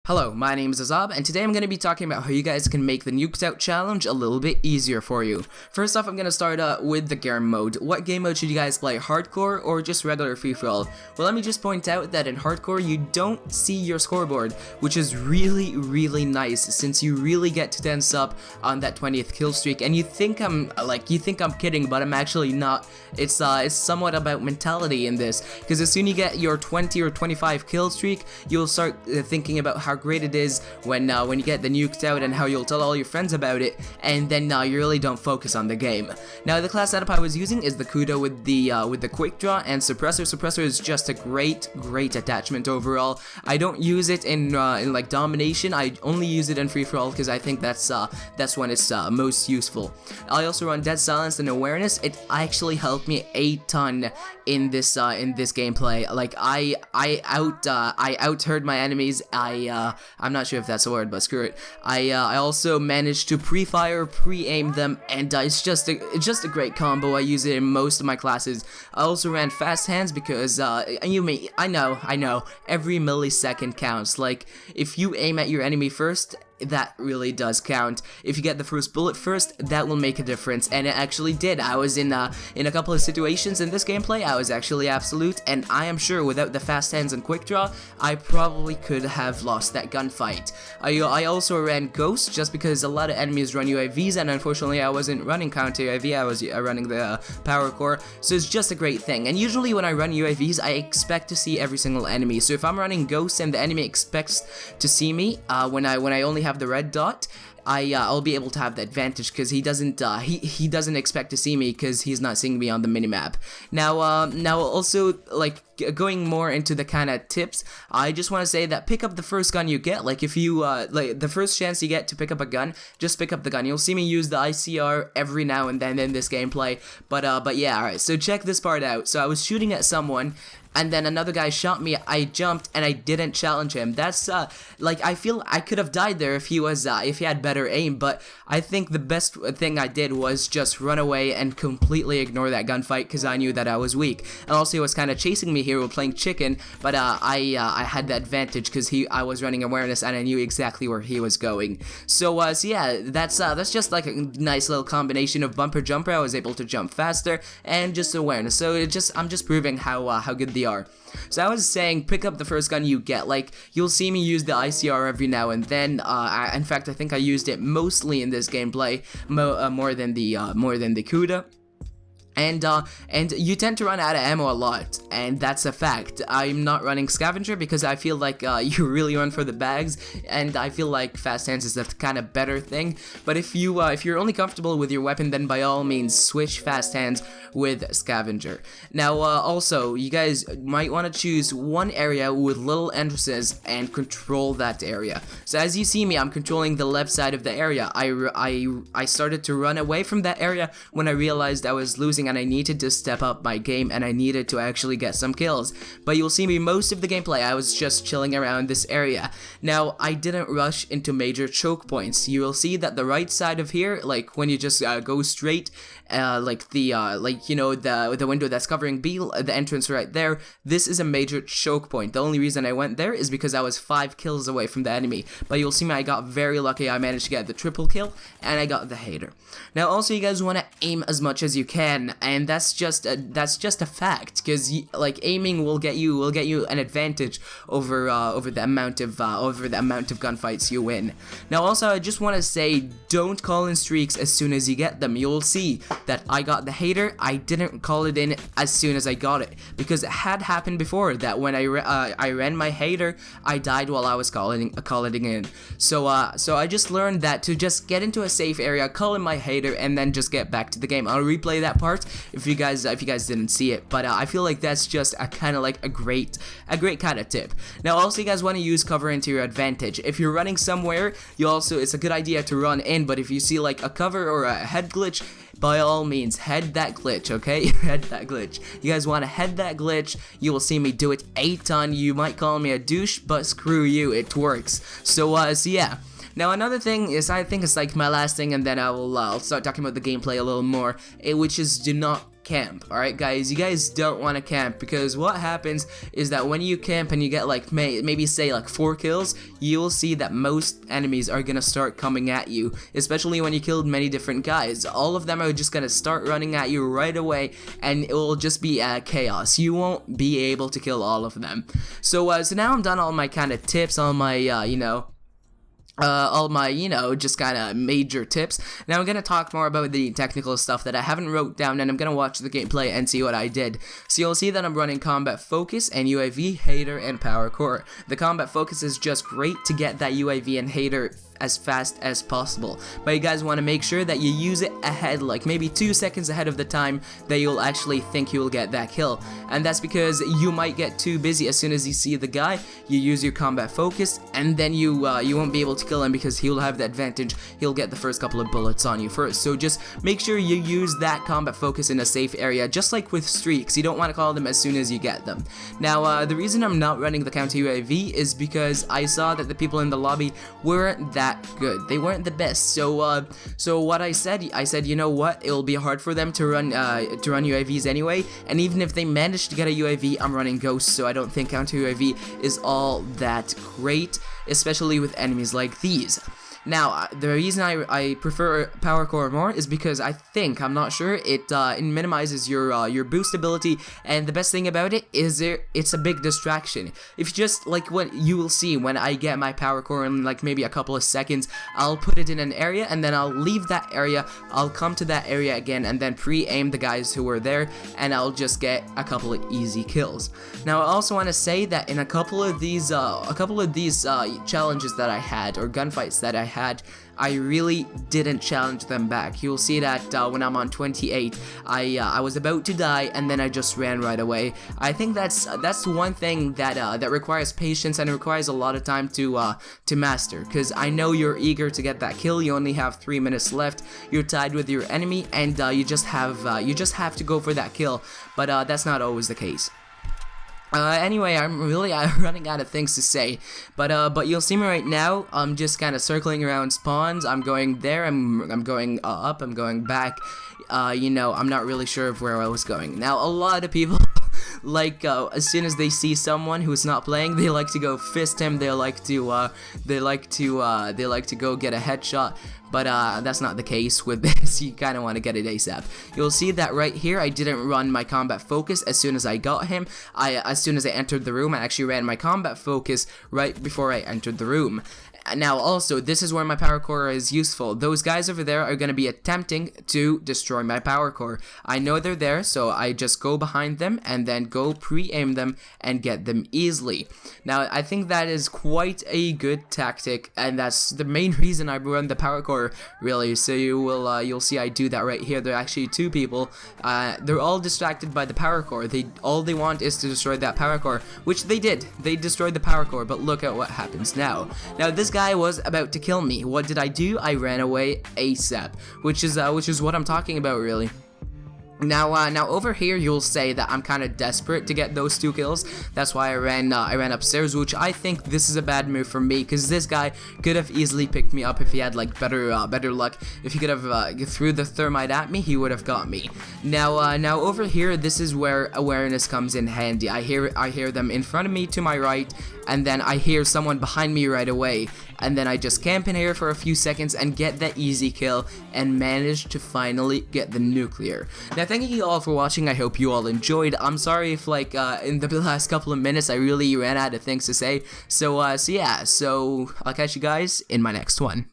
Hello, my name is Azab, and today I'm going to be talking about how you guys can make the Nuked Out challenge a little bit easier for you. First off, I'm going to start with the game mode. What game mode should you guys play, hardcore or just regular free-for-all? Well, let me just point out that in hardcore, you don't see your scoreboard, which is really nice, since you really get to tense up on that 20th kill streak, and you think I'm kidding, but I'm actually not. It's somewhat about mentality in this, because as soon as you get your 20 or 25 kill streak, you'll start thinking about how great it is when you get the Nuked Out and how you'll tell all your friends about it, and then you really don't focus on the game. Now, the class setup I was using is the COD with the quick draw and suppressor. Suppressor is just a great attachment overall. I don't use it in like domination. I only use it in free for all because I think that's when it's most useful. I also run dead silence and awareness. It actually helped me a ton in this gameplay. Like I outheard my enemies. I'm not sure if that's a word, but screw it. I also managed to pre-fire, pre-aim them, and it's just a great combo. I use it in most of my classes. I also ran fast hands because I know every millisecond counts. Like if you aim at your enemy first, that really does count. If you get the first bullet first, that will make a difference, and it actually did. I was in a couple of situations in this gameplay. I was actually absolute, and I am sure without the fast hands and quick draw, I probably could have lost that gunfight. I also ran Ghost just because a lot of enemies run UAVs, and unfortunately I wasn't running counter UAV. I was running the power core, so it's just a great thing. And usually when I run UAVs, I expect to see every single enemy. So if I'm running Ghost and the enemy expects to see me when I only have the red dot, I'll be able to have the advantage because he doesn't expect to see me because he's not seeing me on the minimap. Now also, like, going more into the kind of tips, I just want to say that pick up the first gun you get. Like if you like the first chance you get to pick up a gun, just pick up the gun. You'll see me use the ICR every now and then in this gameplay, but yeah, alright, so check this part out. So I was shooting at someone, and then another guy shot me. I jumped and I didn't challenge him. That's like, I feel I could have died there if he had better aim, but I think the best thing I did was just run away and completely ignore that gunfight because I knew that I was weak. And also he was kind of chasing me here. We're playing chicken, but I had the advantage because I was running awareness and I knew exactly where he was going. So yeah, that's just like a nice little combination of bumper jumper. I was able to jump faster and just awareness. So I'm just proving how good they are. So I was saying, pick up the first gun you get. Like, you'll see me use the ICR every now and then. In fact, I think I used it mostly in this gameplay, more than the CUDA. And you tend to run out of ammo a lot, and that's a fact. I'm not running scavenger because I feel like you really run for the bags, and I feel like fast hands is the kind of better thing. But if you're only comfortable with your weapon, then by all means switch fast hands with scavenger. Now also, you guys might want to choose one area with little entrances and control that area. So as you see me, I'm controlling the left side of the area. I started to run away from that area when I realized I was losing, and I needed to step up my game, and I needed to actually get some kills. But you'll see me most of the gameplay, I was just chilling around this area. Now, I didn't rush into major choke points. You will see that the right side of here, like when you just go straight, like the window that's covering B, the entrance right there, this is a major choke point. The only reason I went there is because I was 5 kills away from the enemy. But you'll see me, I got very lucky. I managed to get the triple kill, and I got the hater. Now also, you guys want to aim as much as you can, and that's just a fact, because like aiming will get you an advantage over the amount of gunfights you win. Now also, I just want to say, don't call in streaks as soon as you get them. You'll see that I got the hater. I didn't call it in as soon as I got it, because it had happened before that when I ran my hater, I died while I was calling in. So I just learned that to just get into a safe area, call in my hater, and then just get back to the game. I'll replay that part if you guys didn't see it, but I feel like that's just a kind of like a great kind of tip. Now also, you guys want to use cover into your advantage. If you're running somewhere, it's a good idea to run in, but if you see like a cover or a head glitch, by all means, head that glitch, okay? Head that glitch. You guys want to head that glitch. You will see me do it a ton. You might call me a douche, but screw you, it works. So yeah. Now another thing is, I think it's like my last thing, and then I'll start talking about the gameplay a little more, which is do not camp. Alright guys, you guys don't want to camp, because what happens is that when you camp and you get like maybe say like 4 kills, you'll see that most enemies are gonna start coming at you, especially when you killed many different guys. All of them are just gonna start running at you right away, and it will just be chaos. You won't be able to kill all of them. So now I'm done all my kind of tips, all my all my, just kind of major tips. Now I'm going to talk more about the technical stuff that I haven't wrote down, and I'm going to watch the gameplay and see what I did. So you'll see that I'm running Combat Focus and UAV, Hater, and Power Core. The Combat Focus is just great to get that UAV and Hater as fast as possible, but you guys want to make sure that you use it ahead, like maybe 2 seconds ahead of the time that you'll actually think you'll get that kill. And that's because you might get too busy. As soon as you see the guy, you use your Combat Focus, and then you won't be able to kill him because he'll have the advantage. He'll get the first couple of bullets on you first. So just make sure you use that Combat Focus in a safe area, just like with streaks. You don't want to call them as soon as you get them. Now the reason I'm not running the counter UAV is because I saw that the people in the lobby weren't that good. They weren't the best. So what I said, you know what, it'll be hard for them to run UAVs anyway, and even if they manage to get a UAV, I'm running Ghost, so I don't think counter UAV is all that great, especially with enemies like these. Now, the reason I prefer Power Core more is because I'm not sure, it minimizes your boost ability, and the best thing about it is it's a big distraction. If you just, like what you will see when I get my Power Core in like maybe a couple of seconds, I'll put it in an area, and then I'll leave that area, I'll come to that area again, and then pre-aim the guys who were there, and I'll just get a couple of easy kills. Now, I also want to say that in a couple of these challenges that I had, or gunfights that I had, I really didn't challenge them back. You'll see that when I'm on 28, I was about to die, and then I just ran right away. I think that's one thing that requires patience and requires a lot of time to master, because I know you're eager to get that kill. You only have 3 minutes left. You're tied with your enemy, and you just have to go for that kill. But that's not always the case. Anyway, I'm really running out of things to say, but you'll see me right now. I'm just kind of circling around spawns. I'm going there, I'm going up, I'm going back. I'm not really sure of where I was going. Now, a lot of people like as soon as they see someone who's not playing, they like to go fist him. They like to go get a headshot. But that's not the case with this. You kind of want to get it ASAP. You'll see that right here, I didn't run my Combat Focus as soon as I got him. As soon as I entered the room, I actually ran my Combat Focus right before I entered the room. Now also, this is where my Power Core is useful. Those guys over there are going to be attempting to destroy my Power Core. I know they're there, so I just go behind them and then go pre-aim them and get them easily. Now, I think that is quite a good tactic, and that's the main reason I run the Power Core, really. So you'll see I do that right here. There are actually 2 people. They're all distracted by the Power Core. All they want is to destroy that Power Core, which they did. They destroyed the Power Core, but look at what happens now. Now, this guy was about to kill me. What did I do? I ran away ASAP, which is what I'm talking about, really. Now over here you'll say that I'm kind of desperate to get those 2 kills. That's why I ran upstairs, which I think this is a bad move for me, because this guy could have easily picked me up if he had like better luck. If he could have threw the thermite at me, he would have got me. Now over here, this is where awareness comes in handy. I hear them in front of me to my right, and then I hear someone behind me right away, and then I just camp in here for a few seconds and get that easy kill and manage to finally get the nuclear. Now, thank you all for watching. I hope you all enjoyed. I'm sorry if like in the last couple of minutes I really ran out of things to say. So yeah, I'll catch you guys in my next one.